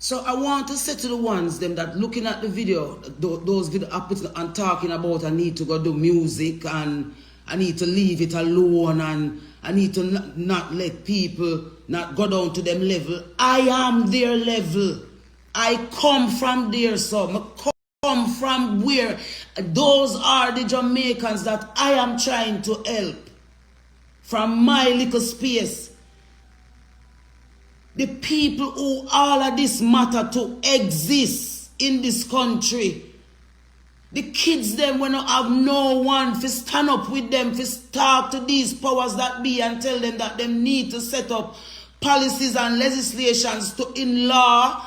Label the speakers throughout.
Speaker 1: So I want to say to the ones them that looking at the video, those video I put and talking about I need to go do music and I need to leave it alone and I need to not let people not go down to them level. I am their level. I come from there, so I come from where those are the Jamaicans that I am trying to help. From my little space. The people who all of this matter to exist in this country. The kids them when I have no one to stand up with them, to talk to these powers that be and tell them that they need to set up policies and legislations to in law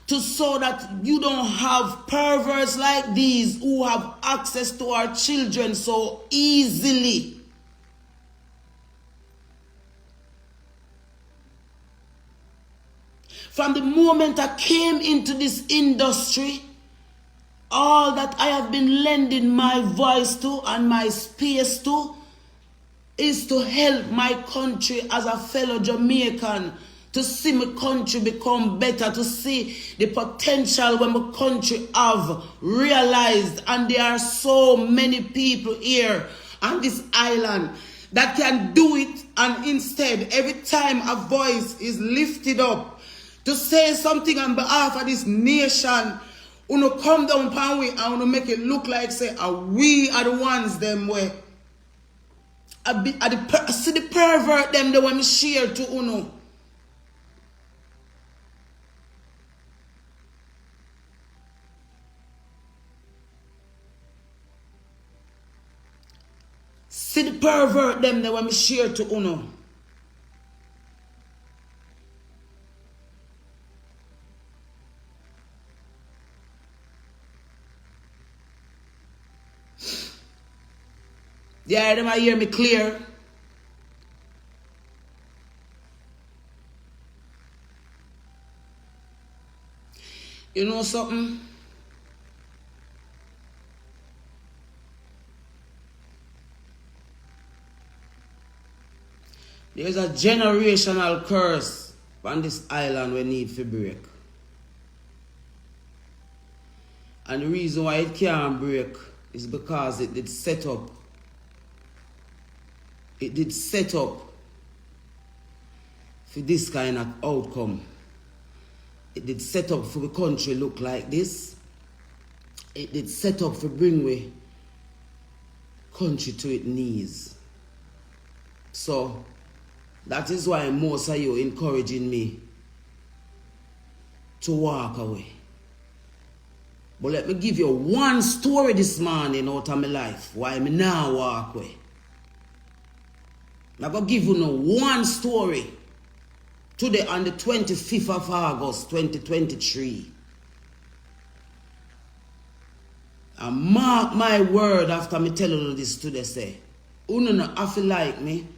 Speaker 1: to so that you don't have perverts like these who have access to our children so easily. From the moment I came into this industry, all that I have been lending my voice to and my space to is to help my country as a fellow Jamaican, to see my country become better, to see the potential when my country have realized. And there are so many people here on this island that can do it, and instead, every time a voice is lifted up, to say something on behalf of this nation, uno come down upon we and uno make it look like say we are the ones them way. See the pervert them the one share to uno. See the pervert them the one share to uno. Yeah, them I hear me clear. You know something? There's a generational curse on this island we need to break. And the reason why it can't break is because it did set up. It did set up for this kind of outcome. It did set up for the country look like this. It did set up for bring we country to its knees. So that is why most of you encouraging me to walk away. But let me give you one story this morning out of my life why me now walk away. I'm going to give you one story today on the 25th of August 2023. And mark my word after me telling you this today, say, you don't have to like me,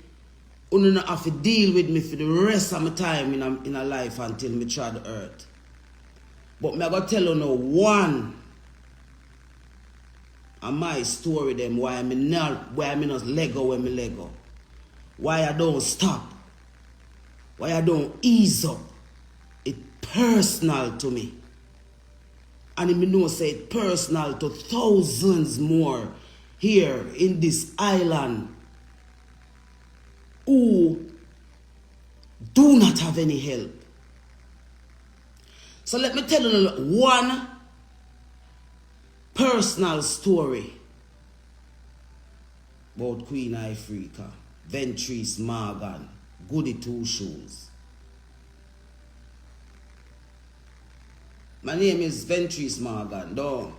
Speaker 1: you don't have to deal with me for the rest of my time in a life until me try the earth. But I'm going to tell you one of my story them why I'm not Lego when me Lego. Why I don't stop. Why I don't ease up. It's personal to me. And me know say it's personal to thousands more here in this island who do not have any help. So let me tell you one personal story about Queen Ifrica. Ventrice Morgan, Goody Two Shoes. My name is Ventrice Morgan, though.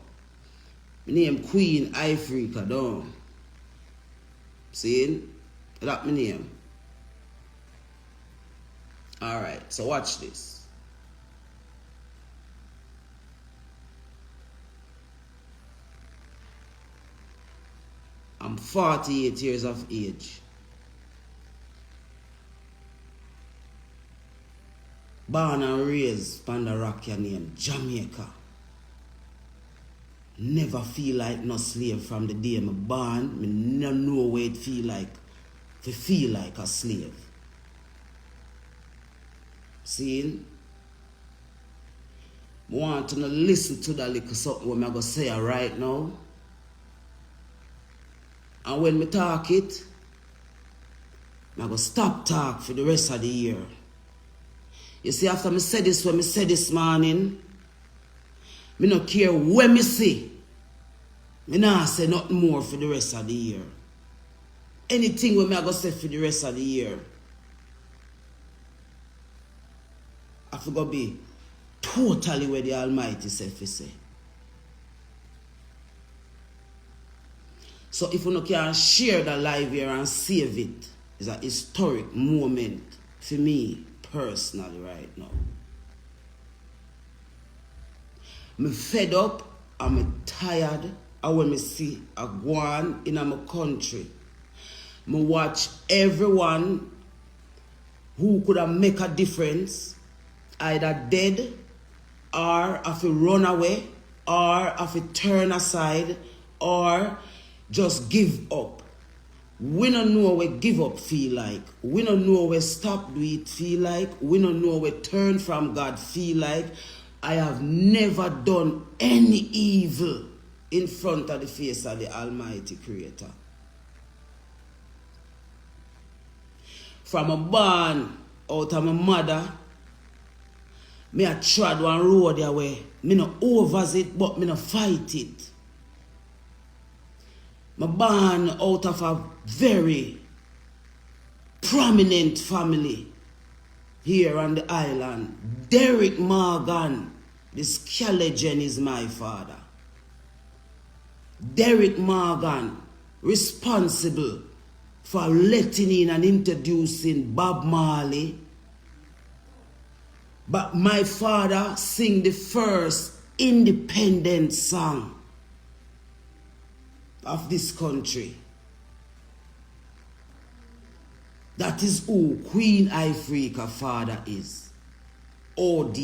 Speaker 1: My name Queen Ifrica, though. See? That's my name. Alright, so watch this. I'm 48 years of age. Born and raised on the rock name Jamaica. Never feel like no slave from the day I'm born. I never know what it feel like to feel like a slave. See? I want to listen to that little something what I'm going to say right now. And when I talk it, I'm going to stop talk for the rest of the year. You see, after I said this, when I said this morning, I don't care when I see. I don't say nothing more for the rest of the year. Anything when I go say for the rest of the year, I forgot to be totally where the Almighty said to say. So if you can share the live here and save it, it's a historic moment for me personally right now. I'm fed up, I'm tired, and when I see a guan in my country, I watch everyone who could have make a difference either dead or have to run away or have to turn aside or just give up. We don't know what give up feel like. We don't know what stop do it feel like. We don't know what turn from God feel like. I have never done any evil in front of the face of the Almighty Creator. From a born out of my mother, me a trod one road there way. Me no overs it, but me no fight it. Me born out of a very prominent family here on the island. Derek Morgan, this Scalagen is my father. Derek Morgan, responsible for letting in and introducing Bob Marley. But my father sing the first independent song of this country. That is who Queen Ifrica father is. OD.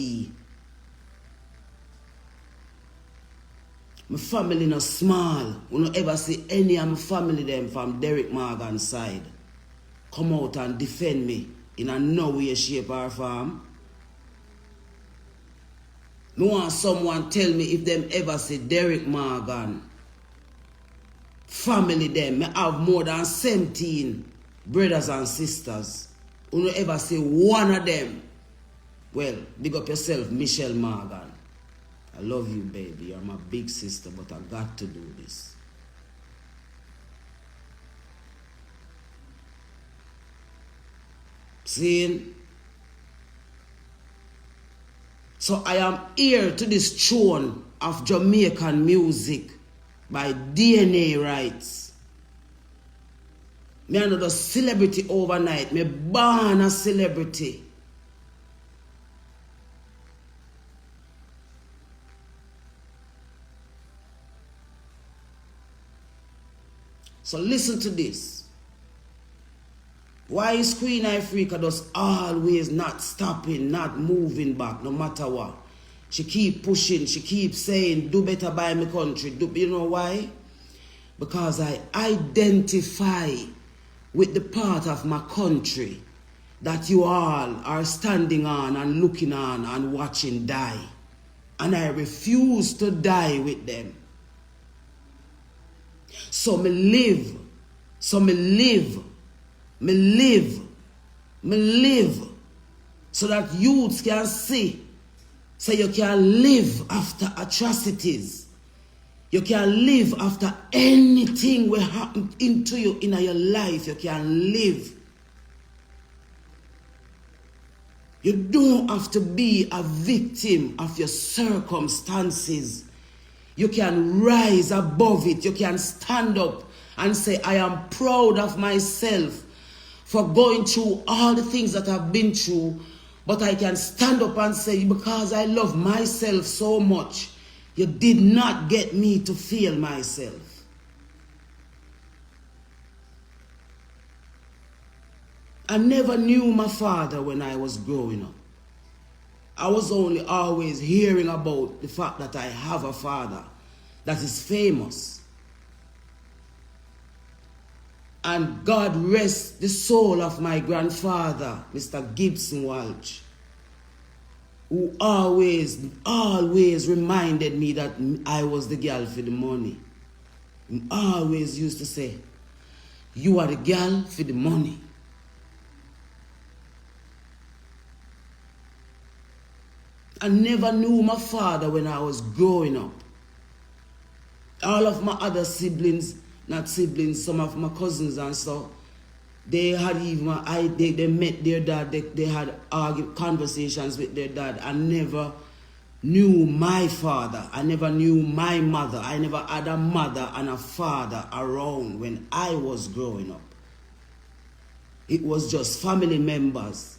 Speaker 1: My family not small. We don't ever see any of my family them from Derek Morgan's side come out and defend me in a no way, shape or form. I want someone tell me if them ever say Derek Morgan family them. I have more than 17 brothers and sisters. You don't ever say one of them. Well, big up yourself, Michelle Morgan. I love you, baby. You're my big sister, but I got to do this. See? So I am heir to this throne of Jamaican music by DNA rights. Me another celebrity overnight. Me born a celebrity. So listen to this. Why is Queen Ifrica just always not stopping, not moving back, no matter what? She keep pushing, she keep saying, do better by my country. You know why? Because I identify with the part of my country that you all are standing on and looking on and watching die. And I refuse to die with them. So me live, so that youths can see, so you can live after atrocities. You can live after anything will happen into you in your life. You can live. You don't have to be a victim of your circumstances. You can rise above it. You can stand up and say, I am proud of myself for going through all the things that I've been through. But I can stand up and say, because I love myself so much, you did not get me to feel myself. I never knew my father when I was growing up. I was only always hearing about the fact that I have a father that is famous. And God rest the soul of my grandfather, Mr. Gibson Walsh. who always reminded me that I was the girl for the money. He always used to say, you are the girl for the money. I never knew my father when I was growing up. All of my other siblings, not siblings, some of my cousins and so, they had even, they met their dad, they had conversations with their dad. I never knew my father. I never knew my mother. I never had a mother and a father around when I was growing up. It was just family members.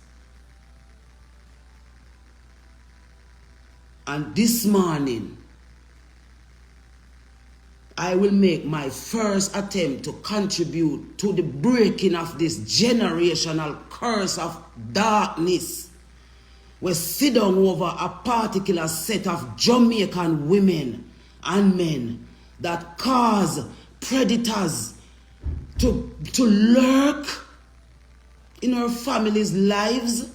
Speaker 1: And this morning, I will make my first attempt to contribute to the breaking of this generational curse of darkness. We sit down over a particular set of Jamaican women and men that cause predators to lurk in our families' lives.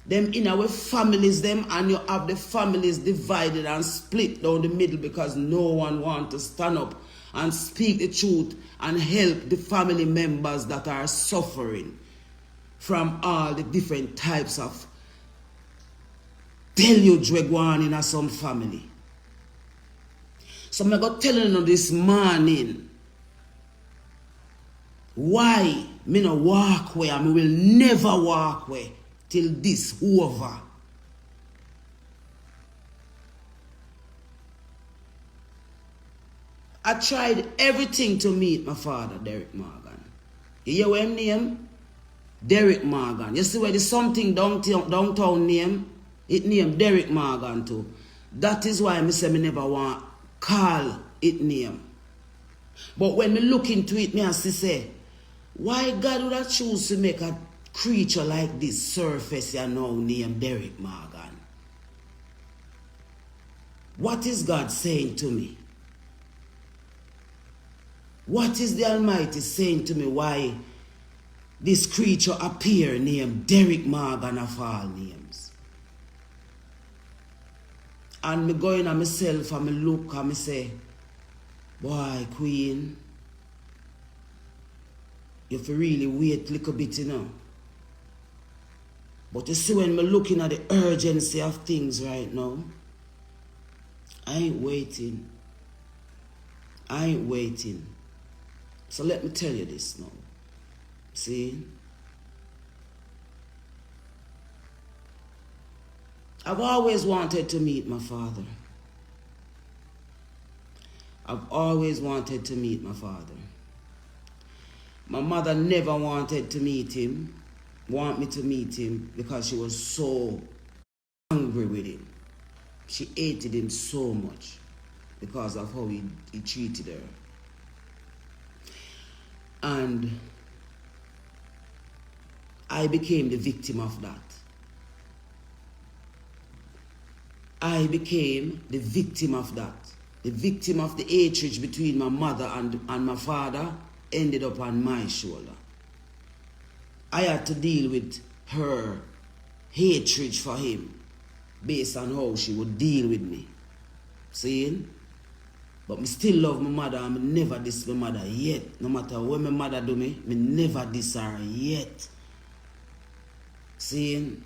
Speaker 1: Them in our families, them, and you have the families divided and split down the middle because no one wants to stand up and speak the truth and help the family members that are suffering from all the different types of deluge we go on in some family. So I'm going to tell you this morning why me no walk away and me will never walk away till this over. I tried everything to meet my father, Derek Morgan. You hear what his name? Derek Morgan. You see where the something downtown name? It named Derek Morgan too. That is why I say me never want call it name. But when me look into it, me I say, why God would have choose to make a creature like this surface you know named Derek Morgan? What is God saying to me? What is the Almighty saying to me why this creature appear named Derek Morgan of all names? And me go in on myself and me look and me say, boy, Queen, you have to really wait a little bit, you know. But you see, when me looking at the urgency of things right now, I ain't waiting. I ain't waiting. So let me tell you this now. See? I've always wanted to meet my father. I've always wanted to meet my father. My mother never wanted to meet him, want me to meet him, because she was so angry with him. She hated him so much because of how he treated her. And I became the victim of that. I became the victim of that. The victim of the hatred between my mother and my father ended up on my shoulder. I had to deal with her hatred for him based on how she would deal with me. See? But me still love my mother and me never diss my mother yet. No matter what my mother do me never diss her yet. See?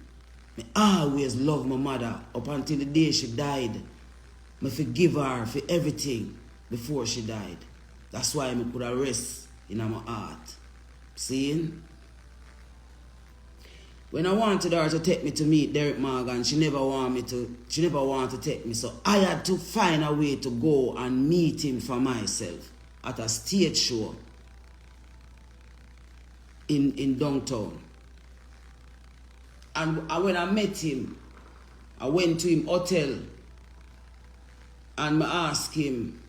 Speaker 1: Me always love my mother up until the day she died. Me forgive her for everything before she died. That's why me could rest in my heart. See? When I wanted her to take me to meet Derek Morgan, she never wanted to take me. So I had to find a way to go and meet him for myself at a stage show in downtown. And when I met him, I went to him hotel and I asked him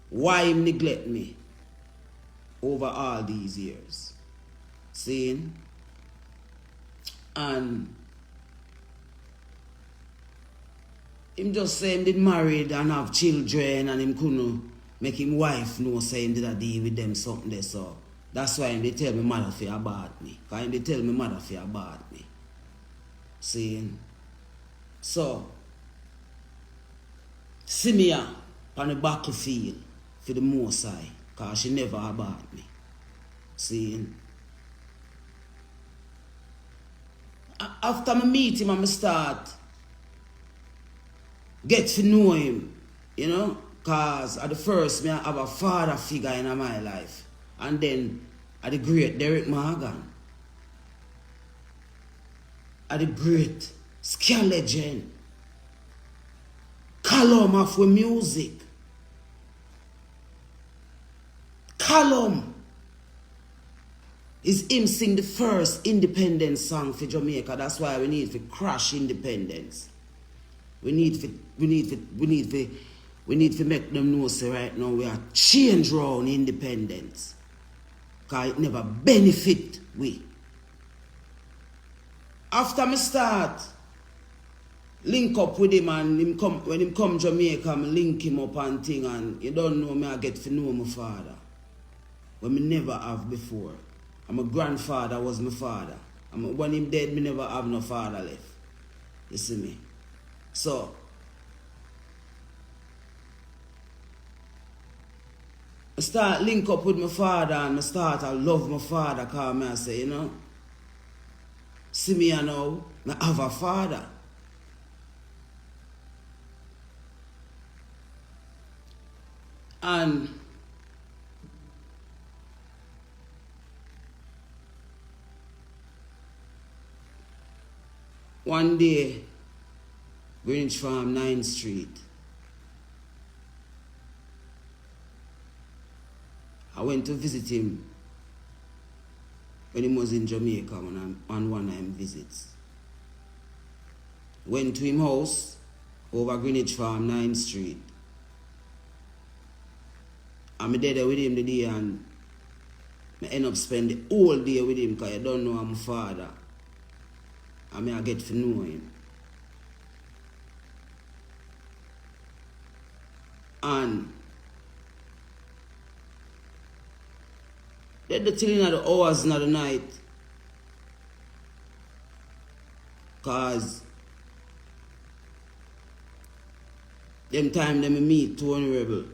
Speaker 1: why he neglect me over all these years. Seeing? And him just say him did married and have children and him couldn't make him wife know say him did a deal with them something there. So that's why him they tell me mother fi abort me. Because him they tell me mother fi abort me. Seeing? So, see me on the battlefield for the Most High, because she never abandoned me. See? After I meet him and I start get to know him, you know, because at the first I have a father figure in my life. And then at the great Derek Morgan. At the great scare legend. Callum of the music. Callum is him sing the first independence song for Jamaica. That's why we need to crash independence. We need to make them know say right now we are change round independence. Because it never benefit we. After me start link up with him and when him come Jamaica, I link him up and thing, and you don't know me, I get to know my father. When me never have before. And my grandfather was my father. And when him dead, me never have no father left. You see me? So, I start link up with my father and I start to love my father because I say, you know, see me now, I have a father. And one day, Greenwich Farm, 9th Street, I went to visit him when he was in Jamaica on one of his visits. Went to his house over Greenwich Farm, 9th Street. I'm there with him the day and I end up spending the whole day with him because I don't know I'm my father. I get to know him. And then the till in the hours in the night. Cause them time them meet Tony Rebel.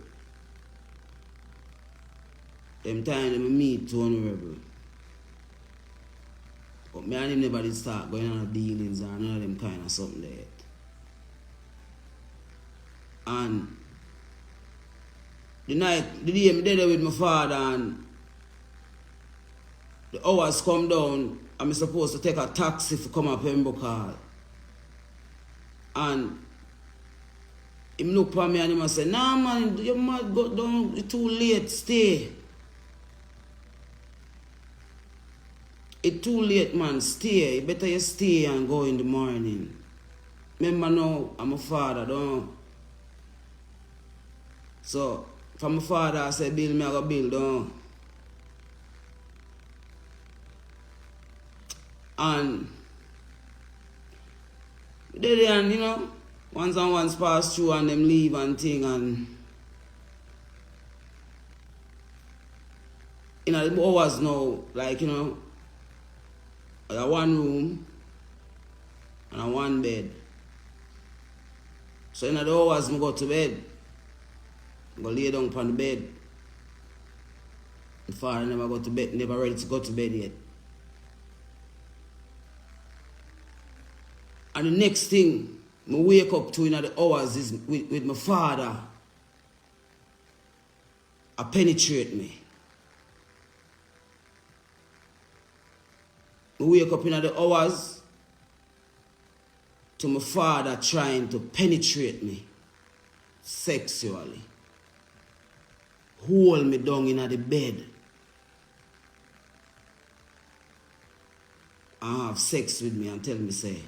Speaker 1: Them time them meet Tony Rebel. But me and him never did start going on dealings or none of them kind of something there. And the day I'm there with my father and the hours come down, I'm supposed to take a taxi to come up Pembroke Hall. And him look at me and him say, nah man, you might go down, it's too late, stay. It's too late man, stay. Better you stay and go in the morning. Remember now, I'm a father, don't. So, from my father, I said, build me, I go build, don't. And they and you know, once and once pass through and them leave and thing and you know the hours now, like you know, I got one room and a one bed. So in the hours I go to bed. I go lay down on the bed. My father never go to bed, never ready to go to bed yet. And the next thing I wake up to in the hours is with my father. I penetrate me. I wake up in the hours to my father trying to penetrate me sexually. Hold me down in the bed. And have sex with me and tell me say,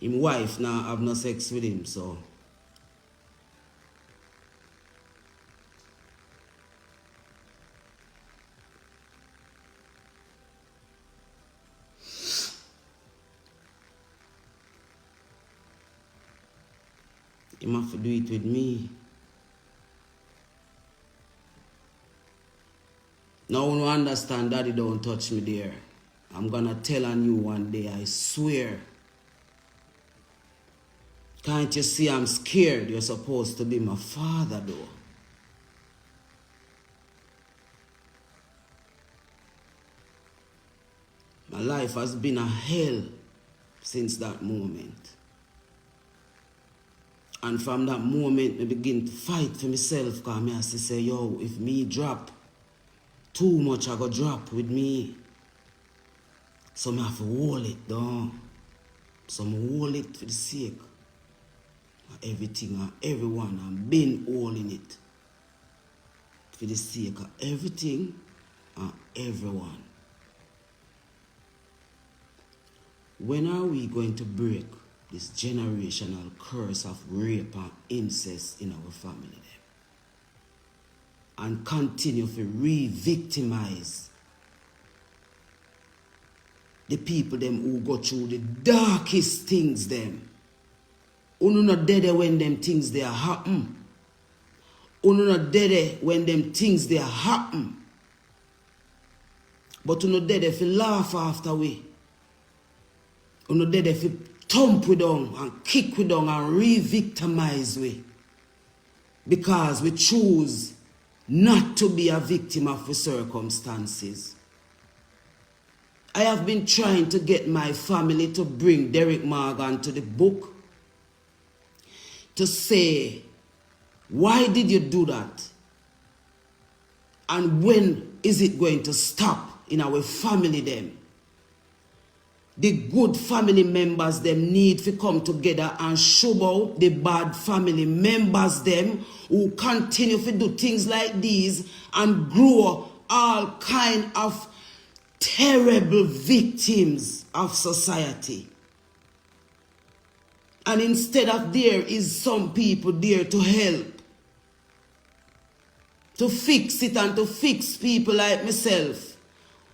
Speaker 1: him wife now have no sex with him, so him have to do it with me. Now you understand, Daddy don't touch me there. I'm gonna tell on you one day, I swear. Can't you see I'm scared? You're supposed to be my father though. My life has been a hell since that moment. And from that moment, I begin to fight for myself because I have to say, yo, if me drop, too much I go drop with me. So I have to hold it down. So I hold it for the sake of everything and everyone. I've been holding it for the sake of everything and everyone. When are we going to break this generational curse of rape and incest in our family then? And continue to re-victimize the people them who go through the darkest things them. Uno not dead when them things they happen. Uno not dead when them things they happen. But uno dead if you laugh after we. Uno dead if you thump we down and kick we down and re-victimize we. Because we choose not to be a victim of the circumstances. I have been trying to get my family to bring Derrick Morgan to the book to say, why did you do that? And when is it going to stop in our family then? The good family members them need to come together and show out the bad family members them who continue to do things like these and grow all kind of terrible victims of society. And instead of there is some people there to help, to fix it and to fix people like myself,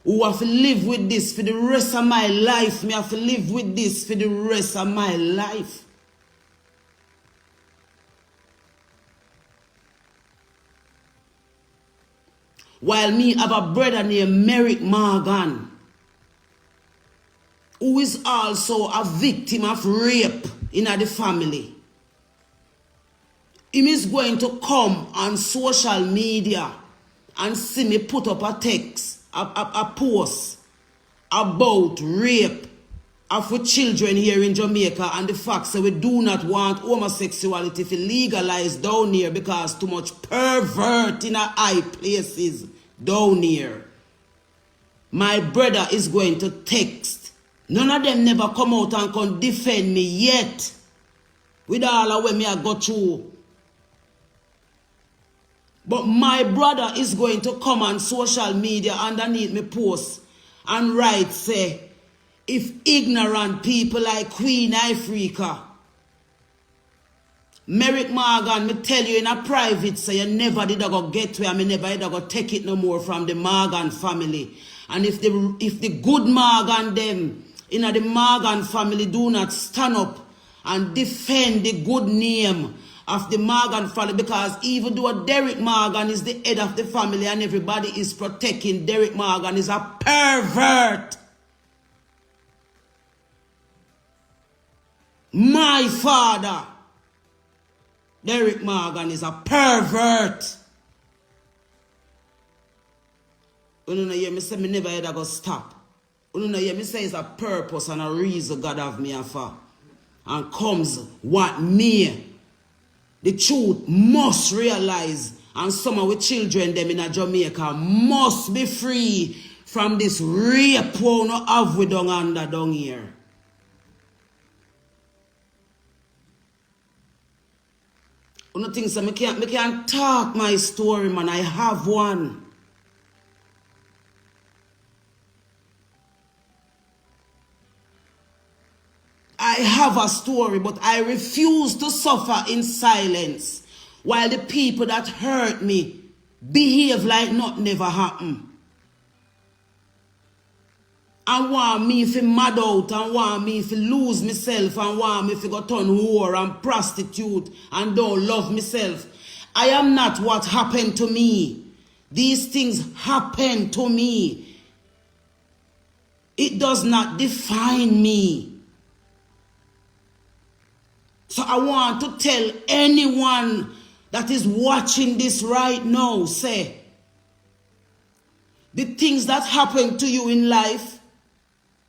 Speaker 1: who have to live with this for the rest of my life. Me have to live with this for the rest of my life. While me have a brother named Merrick Morgan, who is also a victim of rape in the family. He is going to come on social media and see me put up a text, a post about rape of children here in Jamaica and the fact that we do not want homosexuality to legalize down here because too much pervert in our high places down here. My brother is going to text. None of them never come out and can defend me yet. With all of what me I go through. But my brother is going to come on social media underneath me post and write, say, if ignorant people like Queen Ifrica, Merrick Morgan, me tell you in a private, say you never did go get where me never did go take it no more from the Morgan family. And if the good Morgan them in the Morgan family do not stand up and defend the good name of the Morgan family, because even though Derrick Morgan is the head of the family and everybody is protecting Derrick Morgan is a pervert. My father, Derrick Morgan, is a pervert. You know hear me say me never ever go stop. You know hear me say it's a purpose and a reason God have me for. And comes what me, the truth must realize, and some of the children them in Jamaica must be free from this rape we no have we down here. You know things that me can't talk my story, man. I have one. I have a story, but I refuse to suffer in silence while the people that hurt me behave like nothing never happened. And want me to mad out and want me to lose myself and want me to go turn whore and prostitute and don't love myself. I am not what happened to me. These things happen to me. It does not define me. So I want to tell anyone that is watching this right now, say, the things that happen to you in life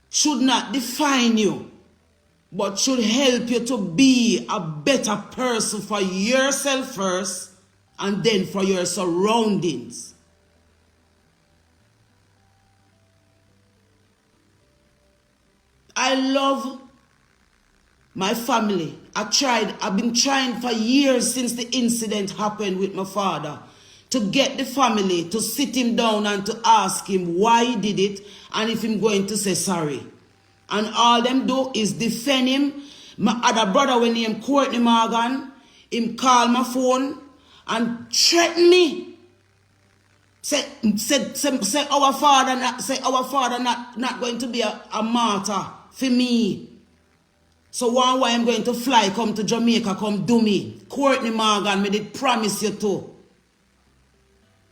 Speaker 1: should not define you, but should help you to be a better person for yourself first and then for your surroundings. I love my family. I've been trying for years since the incident happened with my father to get the family to sit him down and to ask him why he did it and if he's going to say sorry. And all them do is defend him. My other brother, when named Courtney Morgan, him call my phone and threaten me. Say our father not going to be a martyr for me. So why I'm going to fly, come to Jamaica, come do me. Courtney Morgan, me did promise you to.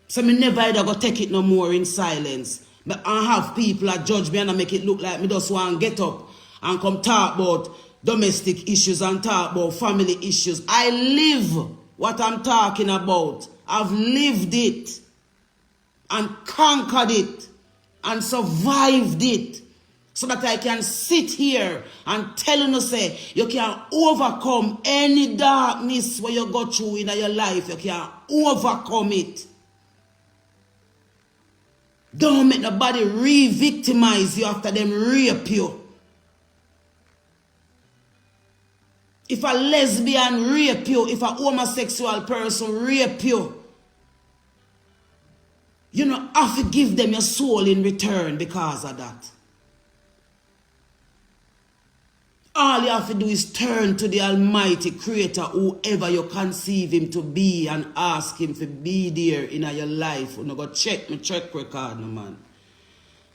Speaker 1: So me never ever go take it no more in silence. But I have people that judge me and I make it look like me just want to get up and come talk about domestic issues and talk about family issues. I live what I'm talking about. I've lived it and conquered it and survived it. So that I can sit here and tell you, say, you can overcome any darkness where you go through in your life. You can overcome it. Don't make nobody re-victimize you after them rape you. If a lesbian rape you, if a homosexual person rape you, you don't have to give them your soul in return because of that. All you have to do is turn to the Almighty Creator, whoever you conceive Him to be, and ask Him to be there in your life. You go check my track record, no man.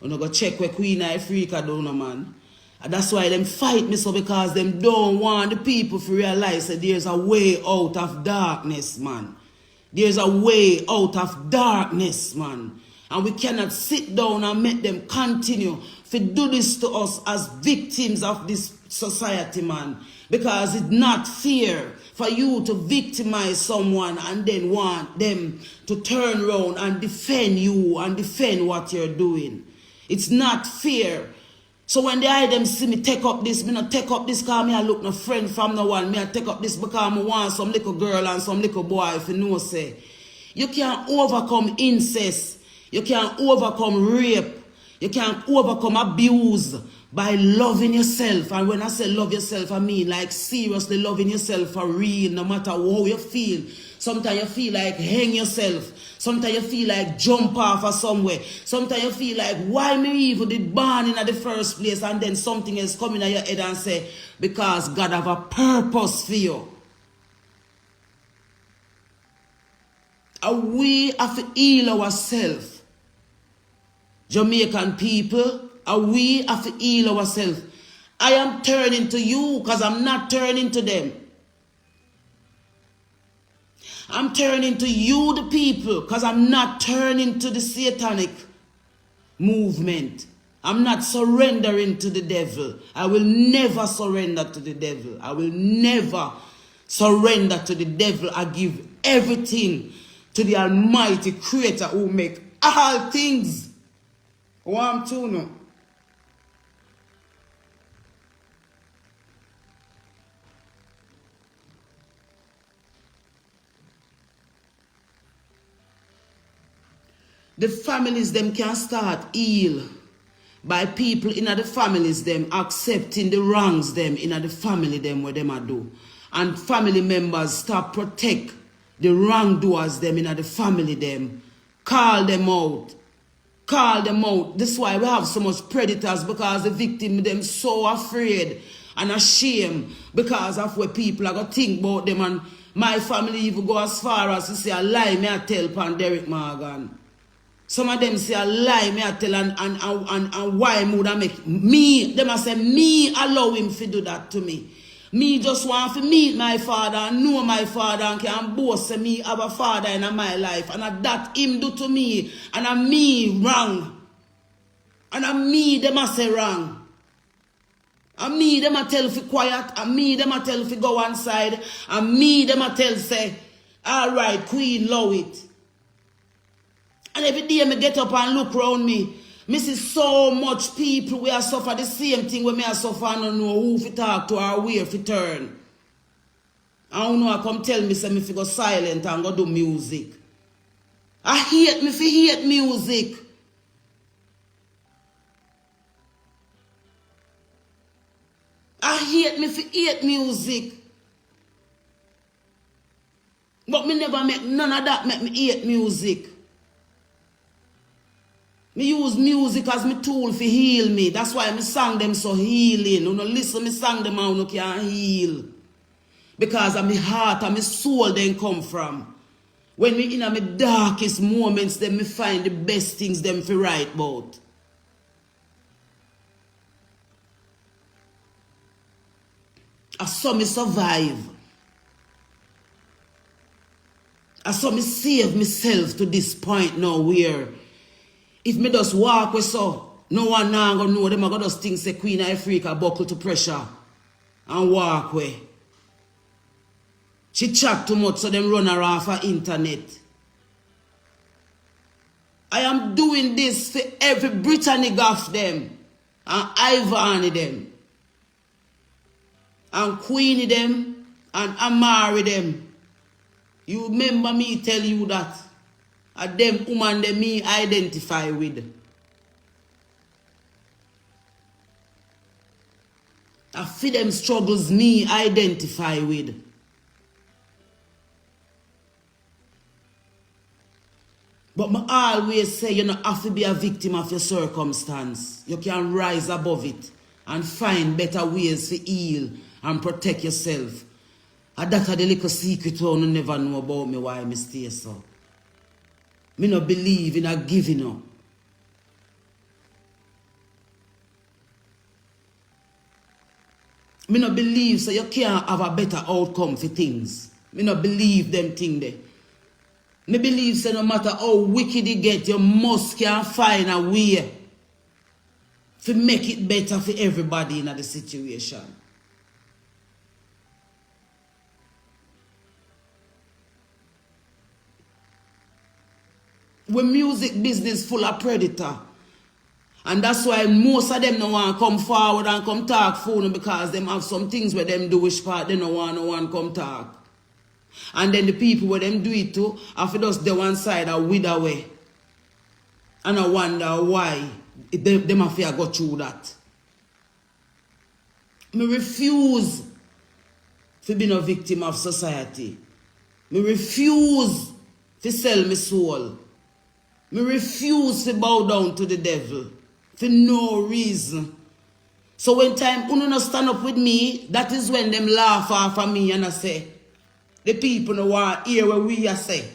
Speaker 1: You go check where Queen Ifrica do, no man. And that's why them fight me so, because them don't want the people to realize that there's a way out of darkness, man. There's a way out of darkness, man. And we cannot sit down and make them continue to do this to us as victims of this society, man. Because it's not fair for you to victimize someone and then want them to turn around and defend you and defend what you're doing. It's not fair. So when they them see me take up this, me not take up this because me I look no friend from no one. Me I take up this because I want some little girl and some little boy, if you know, say. You can't overcome incest. You can't overcome rape. You can't overcome abuse by loving yourself. And when I say love yourself, I mean like seriously loving yourself for real, no matter how you feel. Sometimes you feel like hang yourself. Sometimes you feel like jump off or somewhere. Sometimes you feel like, why me even did born in the first place? And then something else come in your head and say, because God have a purpose for you. And we have to heal ourselves. Jamaican people, and we have to heal ourselves. I am turning to you because I'm not turning to them. I'm turning to you, the people, because I'm not turning to the satanic movement. I'm not surrendering to the devil. I will never surrender to the devil. I will never surrender to the devil. I give everything to the Almighty Creator who make all things. One, two, no. The families them can start heal by people in the families them accepting the wrongs them in the family them where them a do. And family members start protect the wrongdoers them in the family them. Call them out. Call them out. This is why we have so much predators, because the victim them so afraid and ashamed because of what people are going to think about them. And my family even go as far as to say a lie me I tell Pan Derek Morgan. Some of them say a lie me I tell and why would I make me, them I say me allow him to do that to me. Me just want to meet my father and know my father and can boast say me have a father in my life. And that him do to me. And a me wrong. And a me them a say wrong. And me them a tell fi quiet. And me them a tell fi go one side. And me them a tell say, alright, Queen, love it. And every day me get up and look around me. Me see so much people we are suffer the same thing when me are suffer and don't know who to talk to or where to turn. I don't know, I come tell me say me fi go silent and go do music. I hate me fi hate music. I hate me fi hate music. But me never make none of that make me hate music. Me use music as my tool for heal me. That's why me sang them so healing. You know, listen, me sang them and you can heal. Because of my heart and my soul then come from. When me in my darkest moments, then me find the best things them to write about. I saw me survive. I saw me save myself to this point now where if me just walk with so, no one now gonna know them. I gonna just think say Queen Ifrica buckle to pressure and walk away. She chat too much so them run her off her internet. I am doing this for every Brittany Goff them and Ivany them and Queenie them and Amari them. You remember me tell you that. And them woman them me identify with. I feel them struggles me identify with. But I always say you don't have to be a victim of your circumstance. You can rise above it and find better ways to heal and protect yourself. And that's the little secret you never know about me why I stay so. Me no believe in a giving up. Me no believe so you can't have a better outcome for things. Me no believe them thing there. Me believe so no matter how wicked you get, you must can find a way to make it better for everybody in the situation. When music business full of predator. And that's why most of them don't want to come forward and come talk phone because them have some things where them do which part they don't want no one come talk. And then the people where them do it too, after just the one side are wither away. And I wonder why them have to go through that. Me refuse to be no victim of society. Me refuse to sell my soul. Me refuse to bow down to the devil for no reason. So when time uno no stand up with me, that is when them laugh off of me and I say, the people no want to hear what we are say.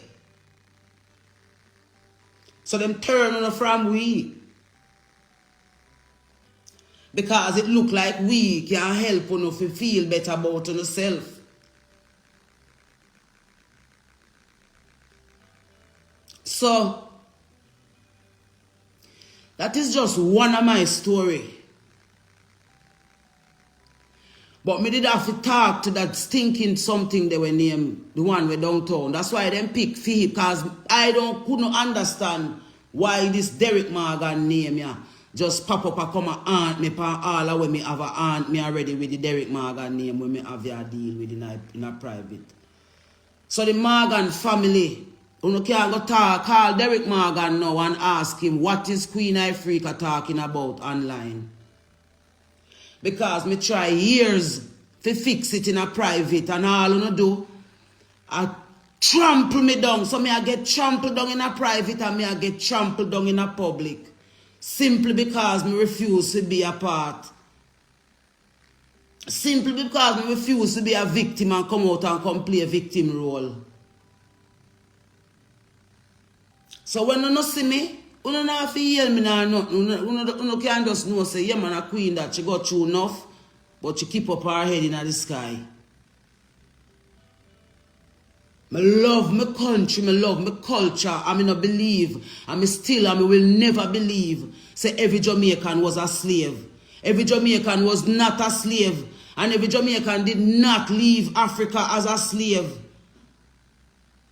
Speaker 1: So them turn on from we. Because it look like we can help you to feel better about yourself. So that is just one of my story. But me did have to talk to that stinking something they were named, the one we downtown. That's why them pick for him, because I couldn't understand why this Derek Morgan name yeah, just pop up and come and aunt me for all of when me have a aunt me already with the Derek Morgan name when me have a deal with in a private. So the Morgan family, you can go talk, call Derek Morgan now and ask him what is Queen Ifrica talking about online. Because me try years to fix it in a private and all you do, I trample me down. So me I get trampled down in a private and me I get trampled down in a public. Simply because me refuse to be a part. Simply because me refuse to be a victim and come out and come play a victim role. So when you see me, you don't have to hear me now nothing. You can just know say, yeah man, a queen that she got through enough. but she keep up her head in the sky. I love my country, I love my culture, I not believe, I will never believe, say every Jamaican was a slave. Every Jamaican was not a slave, and every Jamaican did not leave Africa as a slave.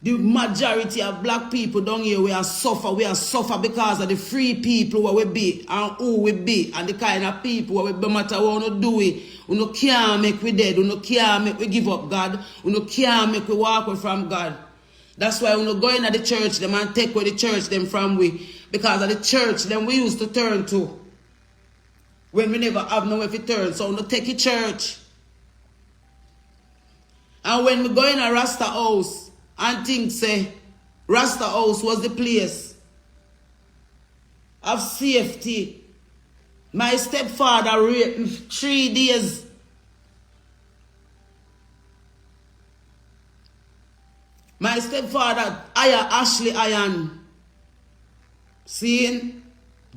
Speaker 1: The majority of black people down here, we are suffer because of the free people where we be and who we be and the kind of people where we no matter what we do it. We no can't make we dead, we no can't make we give up God, we no can't make we walk away from God. That's why we no go into the church them and take away the church them from we, because of the church them we used to turn to when we never have nowhere to turn. So we no take a church. And when we go in a Rasta house and think say Rasta house was the place of safety. My stepfather raped me 3 days. My stepfather, Ashley Iron, seeing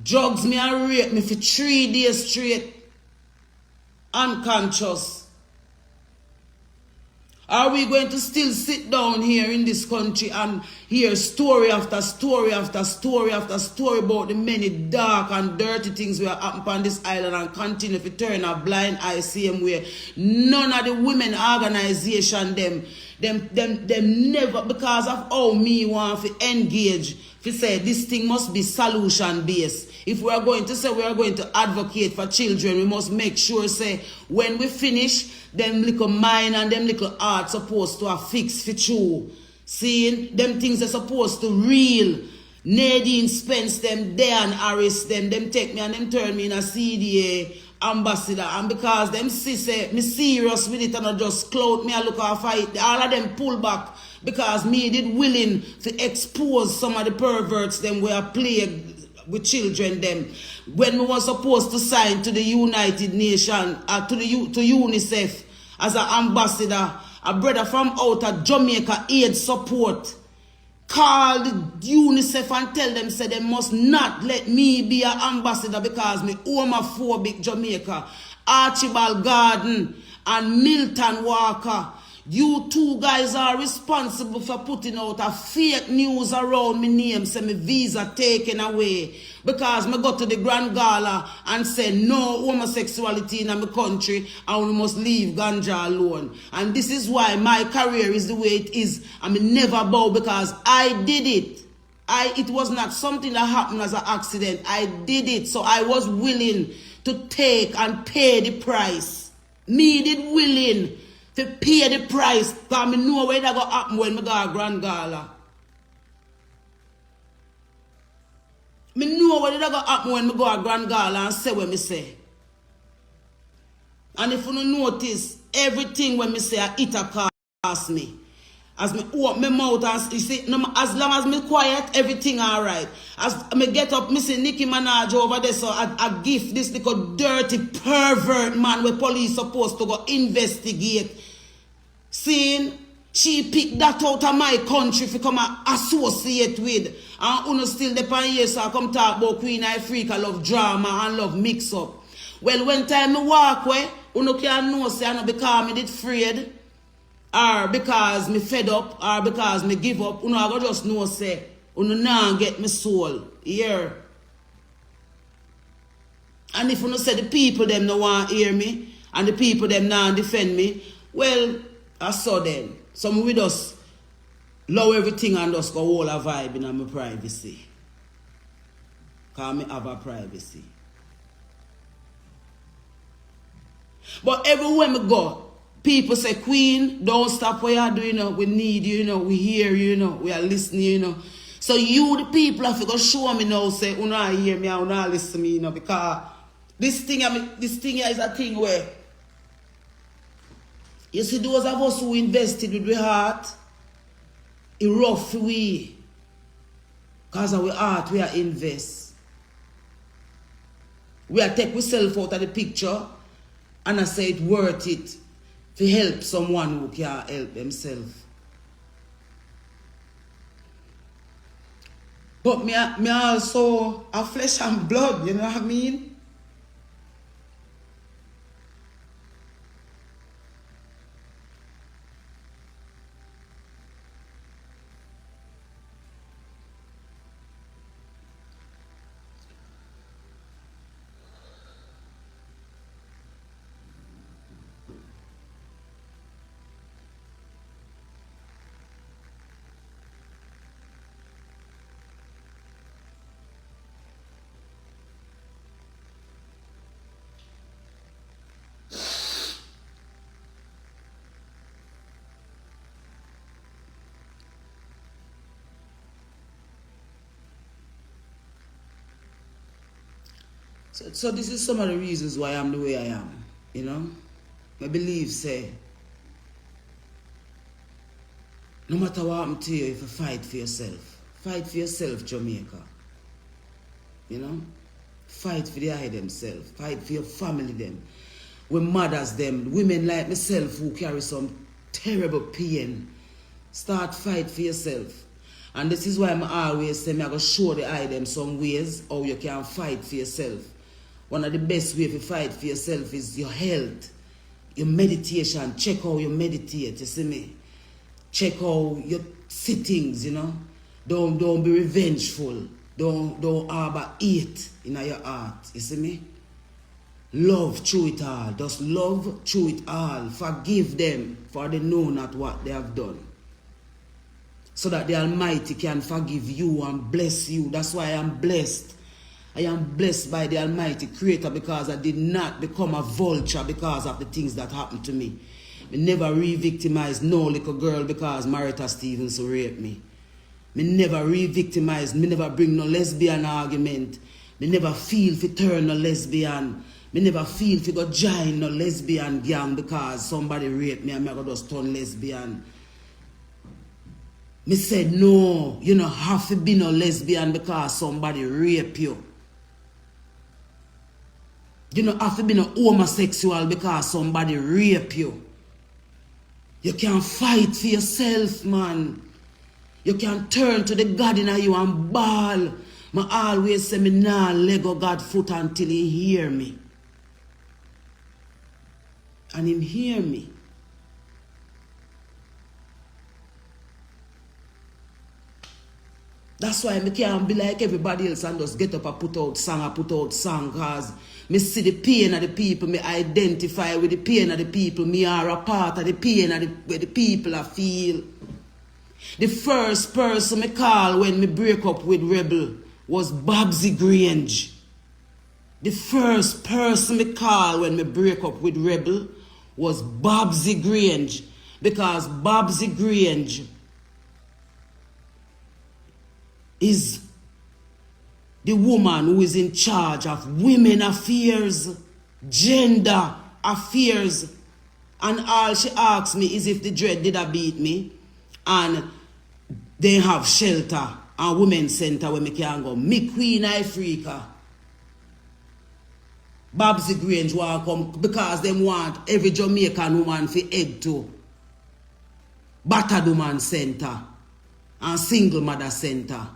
Speaker 1: drugs me and rape me for 3 days straight, unconscious. Are we going to still sit down here in this country and hear story after story after story after story about the many dark and dirty things that happen on this island and continue to turn a blind eye same way? None of the women organization them never, because of how me want to engage, to say this thing must be solution based. If we are going to say we are going to advocate for children, we must make sure say when we finish, them little mind and them little heart supposed to have fixed for true. Seeing them things are supposed to real. Nadine Spence them, Dan Harris them take me and them turn me in a CDA ambassador, and because them say me serious with it and not just clout me I look off fight, all of them pull back because me did willing to expose some of the perverts them were plagued with children them. When we was supposed to sign to the United Nations, to UNICEF as an ambassador, a brother from out of Jamaica aid support call the UNICEF and tell them say they must not let me be an ambassador because me homophobic Jamaica. Archibald Garden and Milton Walker, you two guys are responsible for putting out a fake news around my name, say my visa taken away. Because me go to the Grand Gala and say no homosexuality in my country and we must leave ganja alone. And this is why my career is the way it is. I mean, never bow because I did it. It was not something that happened as an accident. I did it. So I was willing to take and pay the price. Me did willing to pay the price because I know where that going to happen when I go to Grand Gala. I know what that going to happen when I go to Grand Gala and say what I say. And if you don't notice, everything when I say, it cost me. As me open my mouth and you see, as long as me quiet, everything alright. As me get up, me see Nicki Minaj over there, so I give this little dirty pervert man where police supposed to go investigate. Seeing she picked that out of my country to come and associate with. And uno still depend here, so I come talk about Queen Ifrica love drama and love mix up. Well, when time me walk away, uno can know say I know because me did afraid, or because me fed up, or because me give up. Uno I go just know say uno now get me soul here. And if uno say the people them no want hear me, and the people them now defend me, well, I saw them. Some with us love everything and just go all a vibe in my privacy. Because I have a privacy. But everywhere I go, people say, Queen, don't stop what you're doing, we need you, we hear you, we are listening, So you, the people, have to go show me now, say, you not hear me, you not listen to me, because this thing here is a thing where, you see those of us who invested with our heart, it rough we. Because of our heart, we are invest. We are take ourselves out of the picture, and I say it worth it to help someone who can't help themselves. But me also a flesh and blood, you know what I mean? So this is some of the reasons why I'm the way I am, you know. I believe, say, no matter what happens to you, if you fight for yourself, Jamaica. You know? Fight for the eye themselves. Fight for your family them. We mothers them. Women like myself who carry some terrible pain. Start fight for yourself. And this is why I always say, I'm going to show the eye them some ways how you can fight for yourself. One of the best ways to fight for yourself is your health. Your meditation. Check how you meditate, you see me? Check how your sittings, you know? Don't be revengeful. Don't harbor hate in your heart. You see me? Love through it all. Just love through it all. Forgive them, for they know not what they have done. So that the Almighty can forgive you and bless you. That's why I am blessed. I am blessed by the Almighty Creator because I did not become a vulture because of the things that happened to me. I never re-victimized no little girl because Marita Stevens raped me. Me never re-victimize, me never bring no lesbian argument. Me never feel fi turn no lesbian. Me never feel fi go join no lesbian gang because somebody raped me and me go just turn lesbian. Me said no, you don't have to be no lesbian because somebody rape you. You don't have to be no homosexual because somebody rape you. You can fight for yourself, man. You can turn to the God in you and bawl. I always say, me nah lego God foot until he hear me. And him hear me. That's why I can't be like everybody else and just get up and put out song because me see the pain of the people, me identify with the pain of the people, me are a part of the pain of the people I feel. The first person me call when me break up with Rebel was Babsy Grange. The first person me call when me break up with Rebel was Babsy Grange. Because Babsy Grange is the woman who is in charge of women affairs, gender affairs. And all she asks me is if the dread did a beat me and they have shelter and women's center where me can go. Me Queen Africa. Babsy Grange want come because they want every Jamaican woman for head to battered woman center and single mother center.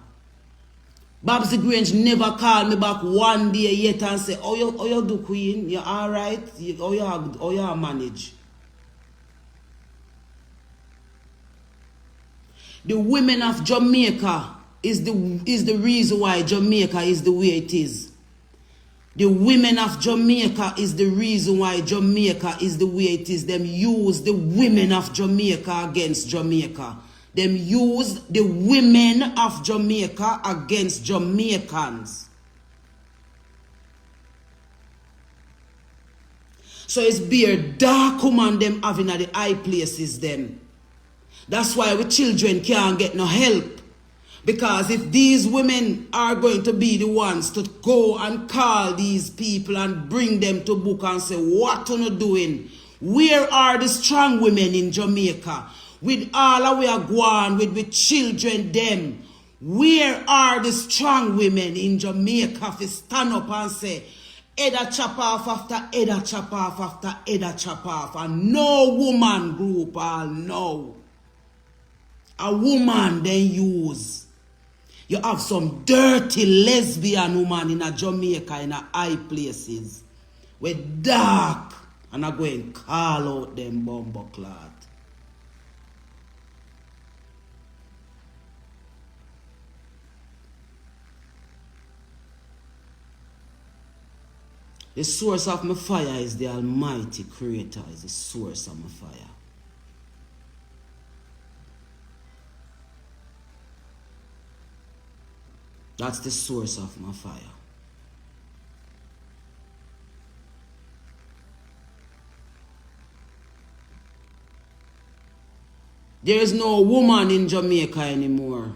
Speaker 1: Babsy Grange never called me back one day yet and say, oh you do Queen? You alright? How you manage? The women of Jamaica is the reason why Jamaica is the way it is. The women of Jamaica is the reason why Jamaica is the way it is. Them use the women of Jamaica against Jamaica. Them use the women of Jamaica against Jamaicans. So it's be a dark woman them having at the high places them. That's why we children can't get no help. Because if these women are going to be the ones to go and call these people and bring them to book and say, what are you doing? Where are the strong women in Jamaica? With all our way going with children them. Where are the strong women in Jamaica to stand up and say, Eda chop off after Eda chop off after Eda chop off. And no woman group all no. A woman then use. You have some dirty lesbian woman in a Jamaica in a high places. With dark. And I go and call out them bumbleclad. The source of my fire is the Almighty Creator, is the source of my fire. That's the source of my fire. There is no woman in Jamaica anymore.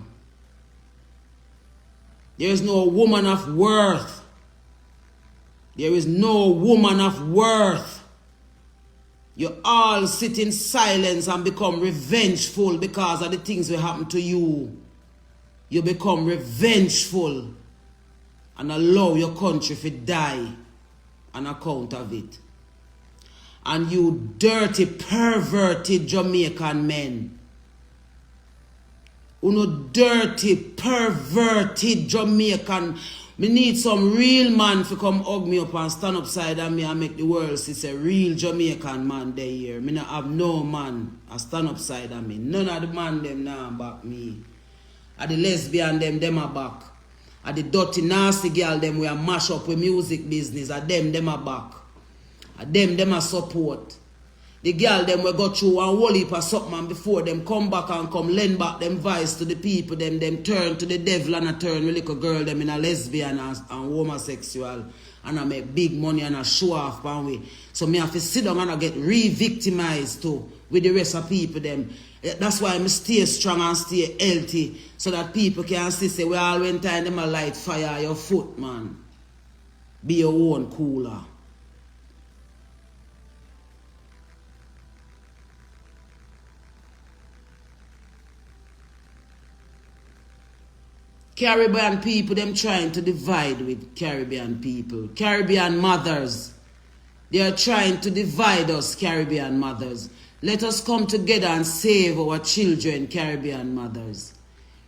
Speaker 1: There is no woman of worth. There is no woman of worth. You all sit in silence and become revengeful because of the things that happen to you. You become revengeful and allow your country to die on account of it. And you dirty, perverted Jamaican men. Dirty, perverted Jamaican. Me need some real man to come hug me up and stand upside of me and make the world see it's a real Jamaican man there here. Me not have no man a stand upside of me. None of the man them now back me. At the lesbian them are back. At the dirty nasty girl them we are mash up with music business. At them are back. At them are support. The girl them we go through and whole heap of something before them come back and come lend back them voice to the people. Them turn to the devil and a turn with little girl them in a lesbian and homosexual. And I make big money and I show off by way. So me have to sit down and I get re-victimized too with the rest of people them. That's why I stay strong and stay healthy. So that people can see say we all when time them a light fire your foot, man. Be your own cooler. Caribbean people, them trying to divide with Caribbean people. Caribbean mothers. They are trying to divide us, Caribbean mothers. Let us come together and save our children, Caribbean mothers.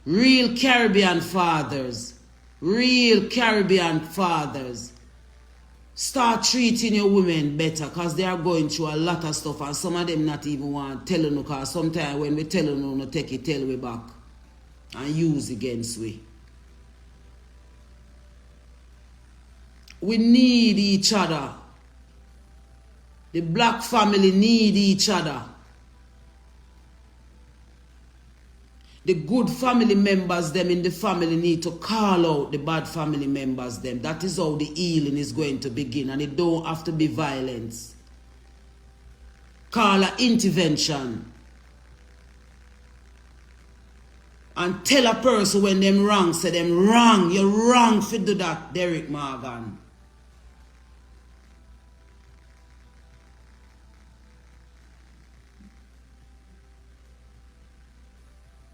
Speaker 1: Real Caribbean fathers. Real Caribbean fathers. Start treating your women better because they are going through a lot of stuff and some of them not even want to tell you because sometimes when we tell you no take it, tell we back and use against we. We need each other. The black family need each other. The good family members them in the family need to call out the bad family members them. That is how the healing is going to begin and it don't have to be violence. Call an intervention. And tell a person when them wrong, say them wrong. You're wrong for do that, Derek Morgan.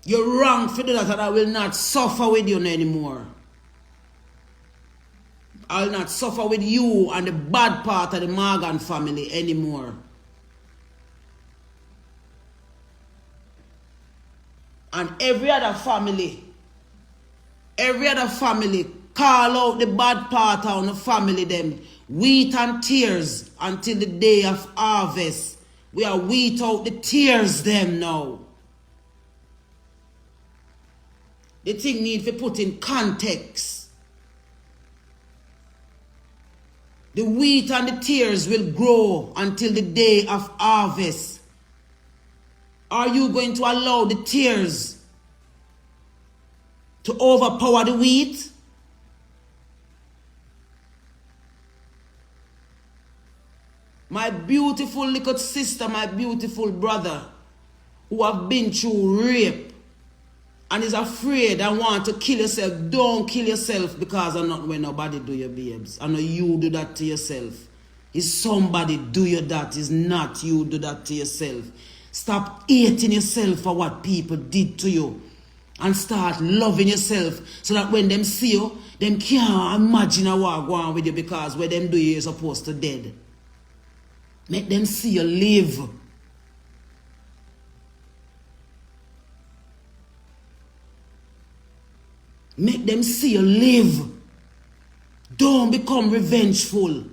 Speaker 1: You're wrong for do that and I will not suffer with you anymore. I'll not suffer with you and the bad part of the Morgan family anymore. And every other family call out the bad part of the family them. Wheat and tears until the day of harvest. We are wheat out the tears them now. The thing need to put in context. The wheat and the tears will grow until the day of harvest. Are you going to allow the tears to overpower the wheat? My beautiful little sister, my beautiful brother, who have been through rape and is afraid and want to kill yourself, don't kill yourself because of not when nobody do your babes. I know you do that to yourself. It's somebody do you that, it's not you do that to yourself. Stop hating yourself for what people did to you. And start loving yourself so that when them see you, them can't imagine a war go on with you because when them do you're supposed to dead. Make them see you live. Make them see you live. Don't become revengeful.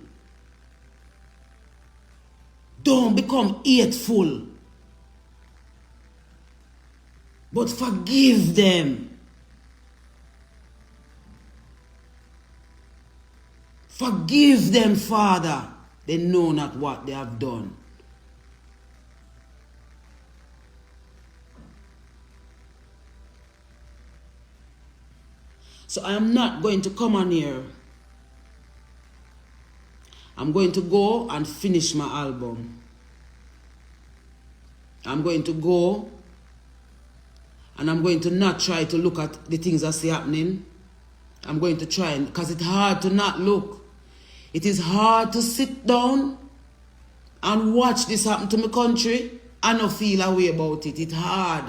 Speaker 1: Don't become hateful. But forgive them. Forgive them, Father. They know not what they have done. So I am not going to come on here. I'm going to go and finish my album. I'm going to go and I'm going to not try to look at the things that see happening. I'm going to try, because it's hard to not look. It is hard to sit down and watch this happen to my country and not feel a way about it. It's hard.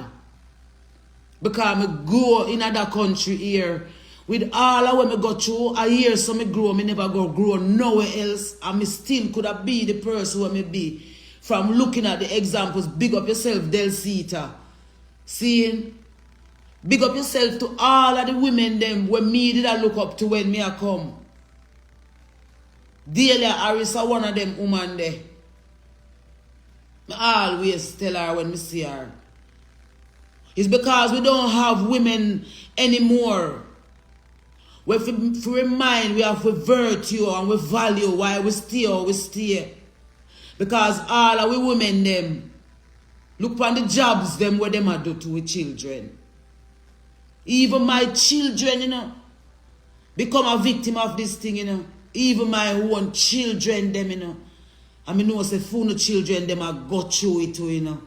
Speaker 1: Because I grow in another country here. With all of what I go through, I hear some grow, I never grow nowhere else. And I still could have be the person who I be. From looking at the examples, big up yourself, Delcita. Seeing? Big up yourself to all of the women them when me did I look up to when me I come. Delia Harris are one of them woman there. I always tell her when me see her. It's because we don't have women anymore. We have to remind we have with virtue and with value why we stay. Because all of we women them look on the jobs them what them are do to we children. Even my children, you know, become a victim of this thing, you know. Even my own children them, you know. I mean, no, say full children them I go through it too, you know.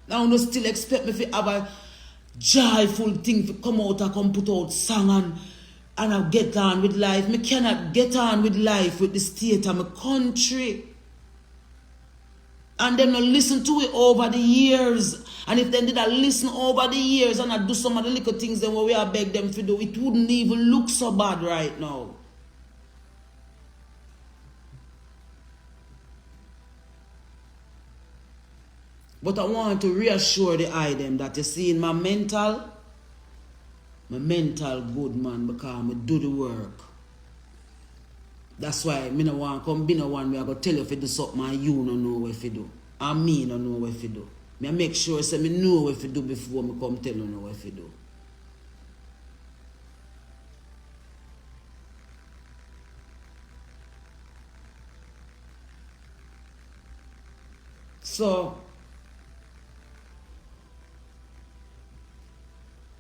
Speaker 1: Now you still expect me to have a joyful thing to come out and come put out song and I get on with life. Me cannot get on with life with the state of my country. And them not listen to it over the years. And if they did not listen over the years and I do some of the little things then what we are beg them to do, it wouldn't even look so bad right now. But I want to reassure the eye them that you see in my mental good man because I do the work. That's why I don't want to come be no one where I go tell you if you do something and you don't know what you do. And me don't know what you do. I make sure say me know what you do before I come tell you what you do. So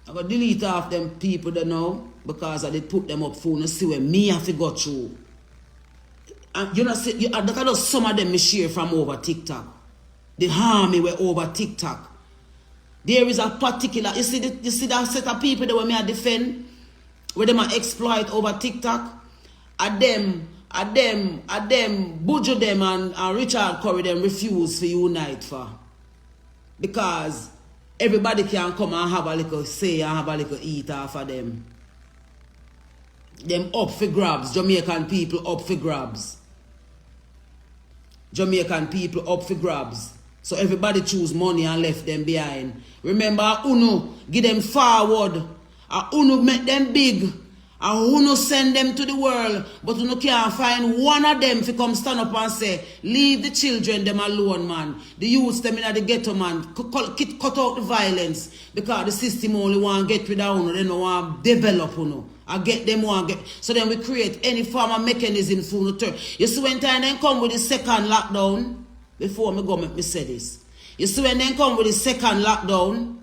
Speaker 1: I got delete off them people that know because I did put them up phone and see where me have to go through. And you know, see, that kind of some of them me share from over TikTok. They harm me were over TikTok. There is a particular, you see that set of people that were me I defend, where them I exploit over TikTok. At them, Buju them and Richard Curry them refuse to unite for. Because everybody can come and have a little say and have a little eat off of them. Them up for grabs. Jamaican people up for grabs. Jamaican people up for grabs. So everybody choose money and left them behind. Remember, Uno give them forward. Uno make them big. Uno send them to the world. But Uno can't find one of them to come stand up and say, leave the children them alone, man. The youths them in the ghetto, man. Cut out the violence. Because the system only want to get rid of Uno. They don't want to develop Uno. I get them one get. So then we create any form of mechanism for Uno turn. You see when time then come with the second lockdown, before me go make me say this. You see when then come with the second lockdown,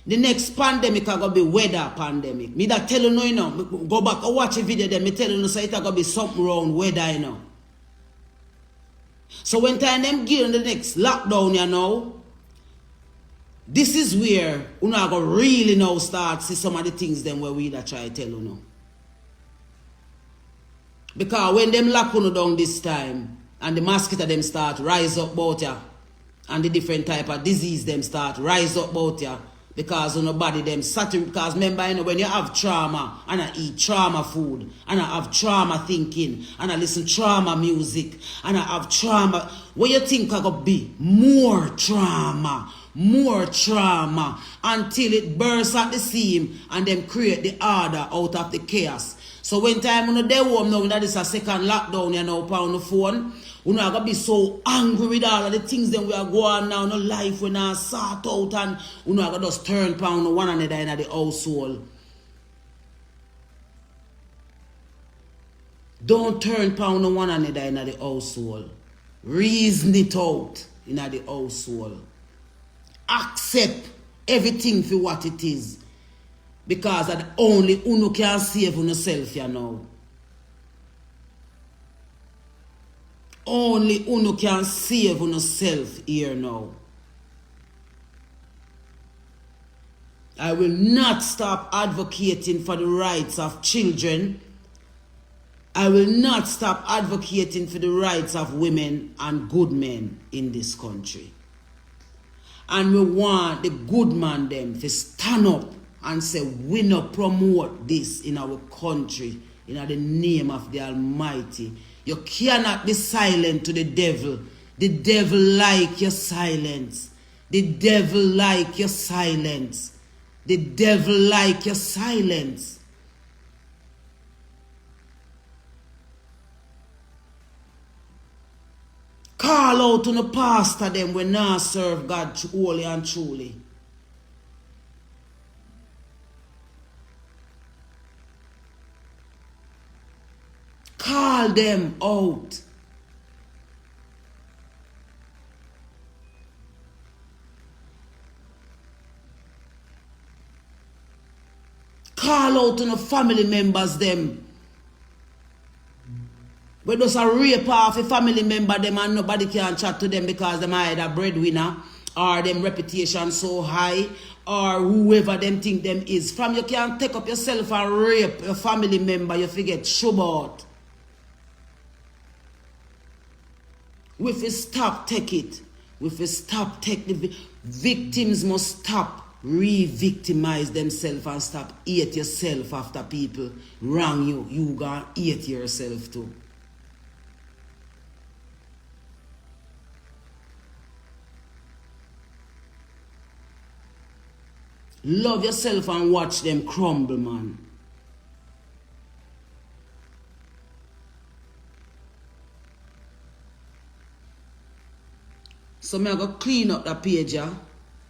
Speaker 1: the next pandemic are going to be weather pandemic. Me that tell you know, go back and watch a video then me tell you so it's going to be something wrong weather, you know. So when time them give the next lockdown, you know, this is where you know go really now start see some of the things them where we that try to tell you know. Because when them lock you down this time and the mosquito them start rise up about ya and the different type of disease them start rise up about ya because nobody them saturate because remember you know when you have trauma and I eat trauma food and I have trauma thinking and I listen trauma music and I have trauma what you think I gonna be more trauma until it bursts at the seam and then create the order out of the chaos. So when time on the day home now that is a second lockdown you know on the phone, you know I gonna be so angry with all of the things that we are going now in the life when I sort out and you know I gonna just turn pound one another in the household. Don't turn pound one another in the household. Reason it out in the household. Accept everything for what it is. Because that only Uno can save yourself, you know. Only Uno can save yourself here now. I will not stop advocating for the rights of children. I will not stop advocating for the rights of women and good men in this country. And we want the good man them to stand up and say, we not promote this in our country in the name of the Almighty. You cannot be silent to the devil. The devil like your silence. The devil like your silence. The devil like your silence. Call out to the pastor them when not serve God wholly and truly. Call them out. Call out to the family members them. But those are rape off a family member them and nobody can chat to them because them either breadwinner or them reputation so high or whoever them think them is. From you can take up yourself and rape a family member, you forget shubot. We fi stop take it. We fi stop take the victims must stop re-victimize themselves and stop hate yourself after people wrong you. You gonna hate yourself too. Love yourself and watch them crumble, man. So I'm going to clean up that page and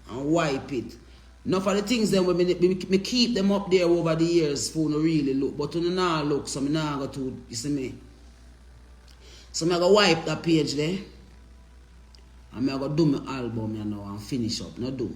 Speaker 1: wipe it. Enough of the things then when me keep them up there over the years for no really look. But when you not look, so I'm not going to, you see me. So I'm going to wipe that page there. And I'm going to do my album you know, and finish up. No do.